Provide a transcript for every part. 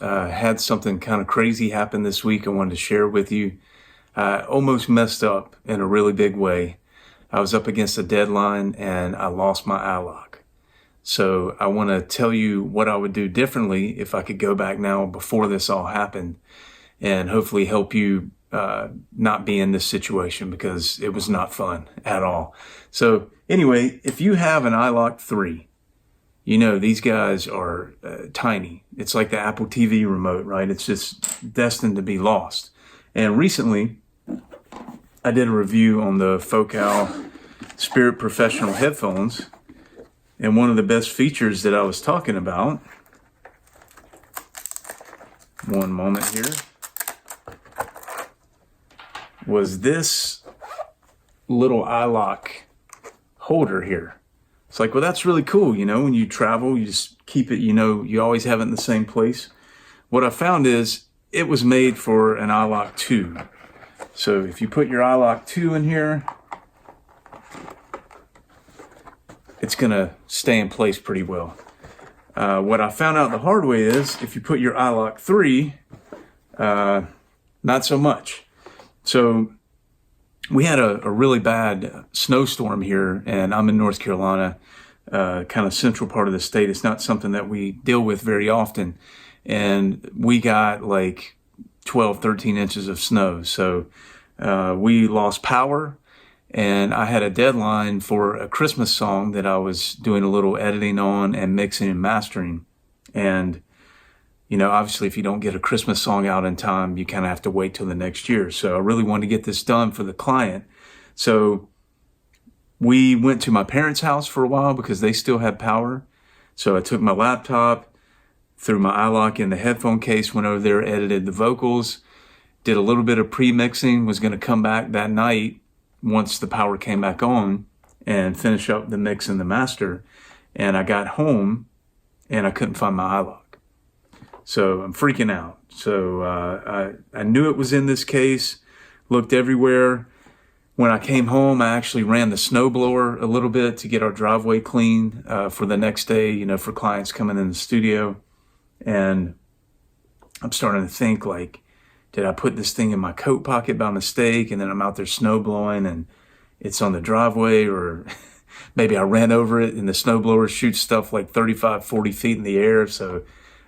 Had something kind of crazy happen this week I wanted to share with you. I almost messed up in a really big way. I was up against a deadline and I lost my iLok. So I want to tell you what I would do differently if I could go back now before this all happened, and hopefully help you not be in this situation, because it was not fun at all. So anyway, if you have an iLok 3, you know, these guys are tiny. It's like the Apple TV remote, right? It's just destined to be lost. And recently, I did a review on the Focal Spirit Professional headphones. And one of the best features that I was talking about, one moment here, was this little iLok holder here. It's like, well, that's really cool. You know, when you travel, you just keep it, you know, you always have it in the same place. What I found is it was made for an iLok 2. So if you put your iLok 2 in here, it's going to stay in place pretty well. What I found out the hard way is if you put your iLok 3, not so much. So we had a really bad snowstorm here, and I'm in North Carolina, kind of central part of the state. It's not something that we deal with very often. And we got like 12, 13 inches of snow. So we lost power. And I had a deadline for a Christmas song that I was doing a little editing on and mixing and mastering. And, you know, obviously if you don't get a Christmas song out in time, you kind of have to wait till the next year. So I really wanted to get this done for the client. So we went to my parents' house for a while because they still had power. So I took my laptop, threw my iLok in the headphone case, went over there, edited the vocals, did a little bit of pre-mixing, was going to come back that night once the power came back on and finish up the mix and the master. And I got home and I couldn't find my iLok. So I'm freaking out. So I knew it was in this case, looked everywhere. When I came home, I actually ran the snowblower a little bit to get our driveway clean for the next day, you know, for clients coming in the studio. And I'm starting to think, like, did I put this thing in my coat pocket by mistake, and then I'm out there snow blowing and it's on the driveway? Or maybe I ran over it and the snowblower shoots stuff like 35, 40 feet in the air. So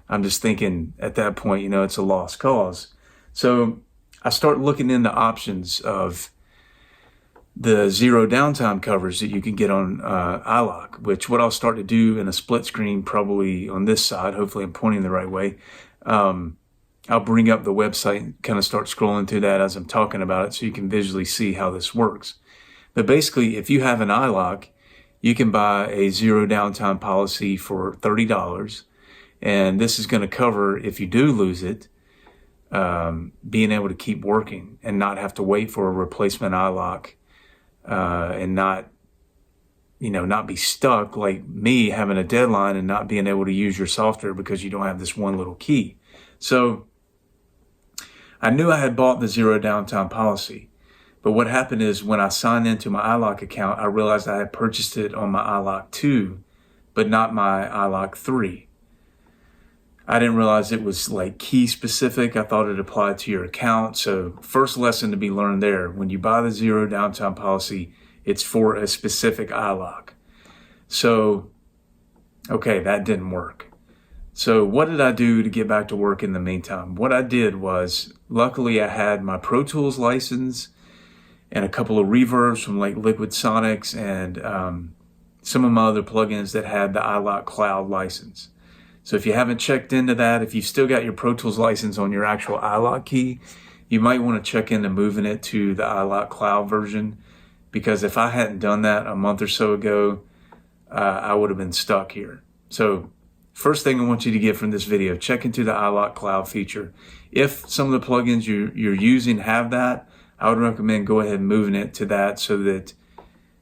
I'm just thinking at that point, you know, it's a lost cause. So I start looking into options of the zero downtime covers that you can get on iLok, which what I'll start to do in a split screen probably on this side. Hopefully I'm pointing the right way. I'll bring up the website and kind of start scrolling through that as I'm talking about it so you can visually see how this works. But basically, if you have an iLok, you can buy a zero downtime policy for $30. And this is going to cover, if you do lose it, being able to keep working and not have to wait for a replacement iLok, and not be stuck like me having a deadline and not being able to use your software because you don't have this one little key. So I knew I had bought the zero downtime policy, but what happened is when I signed into my iLok account, I realized I had purchased it on my iLok 2, but not my iLok 3. I didn't realize it was like key specific. I thought it applied to your account. So first lesson to be learned there, when you buy the zero downtime policy, it's for a specific iLok. So, okay, that didn't work. So what did I do to get back to work in the meantime? What I did was, luckily I had my Pro Tools license and a couple of reverbs from like Liquid Sonics and some of my other plugins that had the iLok Cloud license. So if you haven't checked into that, if you've still got your Pro Tools license on your actual iLok key, you might want to check into moving it to the iLok Cloud version, because if I hadn't done that a month or so ago, I would have been stuck here. So first thing I want you to get from this video, check into the iLok Cloud feature. If some of the plugins you're using have that, I would recommend go ahead and moving it to that so that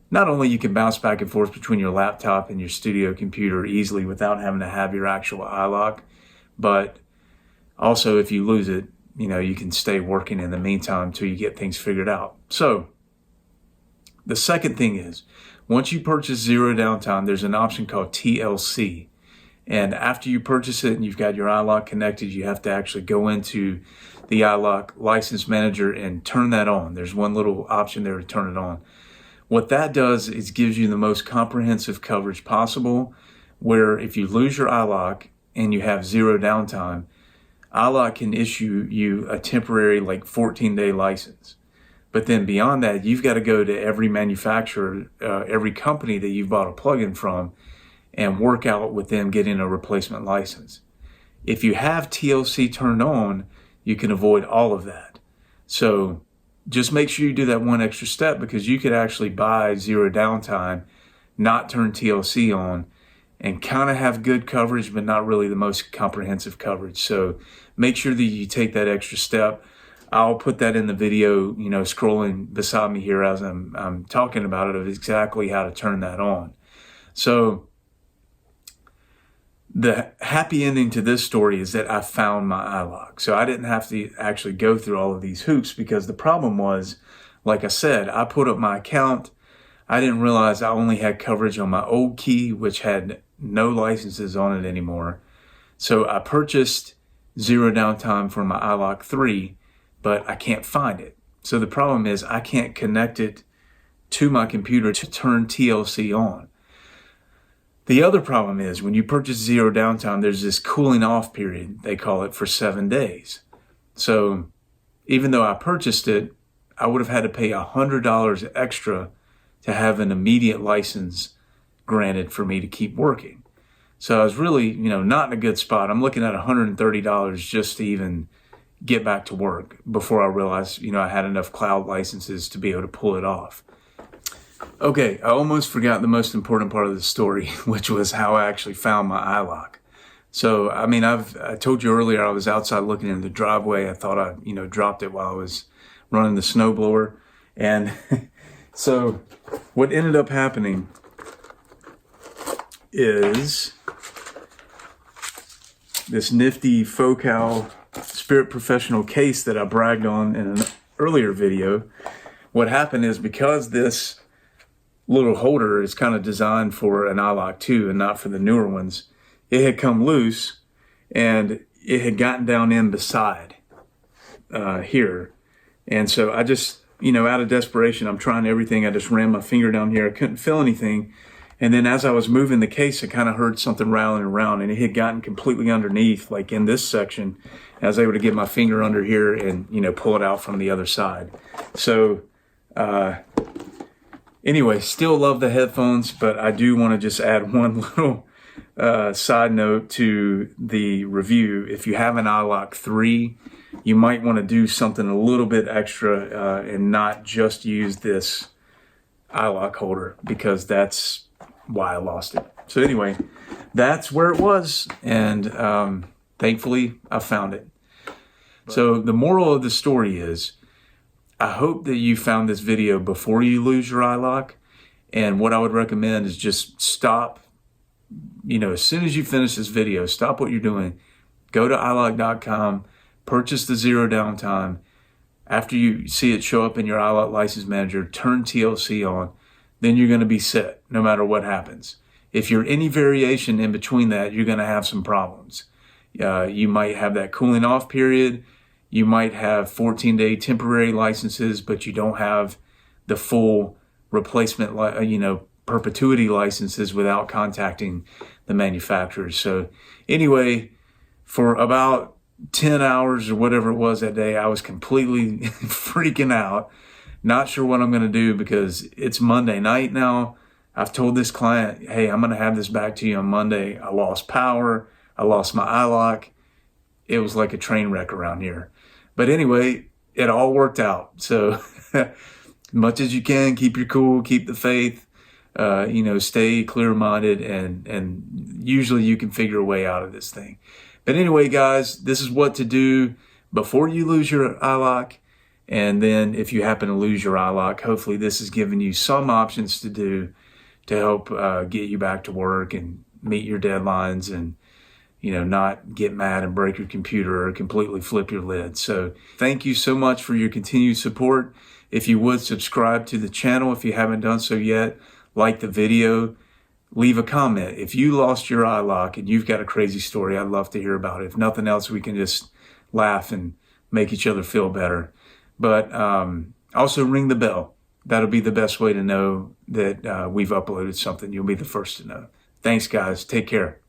not only you can bounce back and forth between your laptop and your studio computer easily without having to have your actual iLok, but also if you lose it, you know, you can stay working in the meantime until you get things figured out. So the second thing is, once you purchase Zero Downtime, there's an option called TLC. And after you purchase it and you've got your iLok connected, you have to actually go into the iLok license manager and turn that on. There's one little option there to turn it on. What that does is gives you the most comprehensive coverage possible, where if you lose your iLok and you have zero downtime, iLok can issue you a temporary 14-day license. But then beyond that, you've got to go to every manufacturer, every company that you've bought a plugin from, and work out with them getting a replacement license. If you have TLC turned on, you can avoid all of that. So just make sure you do that one extra step, because you could actually buy zero downtime, not turn TLC on, and kind of have good coverage, but not really the most comprehensive coverage. So make sure that you take that extra step. I'll put that in the video, scrolling beside me here as I'm talking about it, of exactly how to turn that on. So the happy ending to this story is that I found my iLok. So I didn't have to actually go through all of these hoops, because the problem was, like I said, I put up my account. I didn't realize I only had coverage on my old key, which had no licenses on it anymore. So I purchased zero downtime for my iLok 3, but I can't find it. So the problem is I can't connect it to my computer to turn TLC on. The other problem is when you purchase zero downtime, there's this cooling off period, they call it, for 7 days. So even though I purchased it, I would have had to pay $100 extra to have an immediate license granted for me to keep working. So I was really, not in a good spot. I'm looking at $130 just to even get back to work before I realized, I had enough cloud licenses to be able to pull it off. Okay, I almost forgot the most important part of the story, which was how I actually found my iLok. So, I told you earlier I was outside looking in the driveway. I thought I, dropped it while I was running the snowblower. And so what ended up happening is this nifty Focal Spirit Professional case that I bragged on in an earlier video. What happened is, because this little holder is kind of designed for an iLok 2 and not for the newer ones, it had come loose and it had gotten down in beside here. And so I just, out of desperation, I'm trying everything. I just ran my finger down here. I couldn't feel anything. And then as I was moving the case, I kind of heard something rattling around, and it had gotten completely underneath, like in this section. I was able to get my finger under here and, pull it out from the other side. So, anyway, still love the headphones, but I do want to just add one little side note to the review. If you have an iLok 3, you might want to do something a little bit extra and not just use this iLok holder, because that's why I lost it. So anyway, that's where it was, and thankfully I found it. So the moral of the story is, I hope that you found this video before you lose your iLok. And what I would recommend is just stop, as soon as you finish this video, stop what you're doing, go to iLok.com, purchase the zero downtime. After you see it show up in your iLok license manager, turn TLC on, then you're going to be set no matter what happens. If you're any variation in between that, you're going to have some problems. You might have that cooling off period. You might have 14-day temporary licenses, but you don't have the full replacement, perpetuity licenses without contacting the manufacturers. So anyway, for about 10 hours or whatever it was that day, I was completely freaking out, not sure what I'm going to do, because it's Monday night now. I've told this client, hey, I'm going to have this back to you on Monday. I lost power. I lost my iLok. It was like a train wreck around here. But anyway, it all worked out. So much as you can, keep your cool, keep the faith, stay clear-minded, and usually you can figure a way out of this thing. But anyway, guys, this is what to do before you lose your iLok. And then if you happen to lose your iLok, hopefully this has given you some options to do to help get you back to work and meet your deadlines, and not get mad and break your computer or completely flip your lid. So thank you so much for your continued support. If you would subscribe to the channel if you haven't done so yet, like the video, leave a comment. If you lost your iLok and you've got a crazy story, I'd love to hear about it. If nothing else, we can just laugh and make each other feel better. But also ring the bell. That'll be the best way to know that we've uploaded something. You'll be the first to know. Thanks, guys. Take care.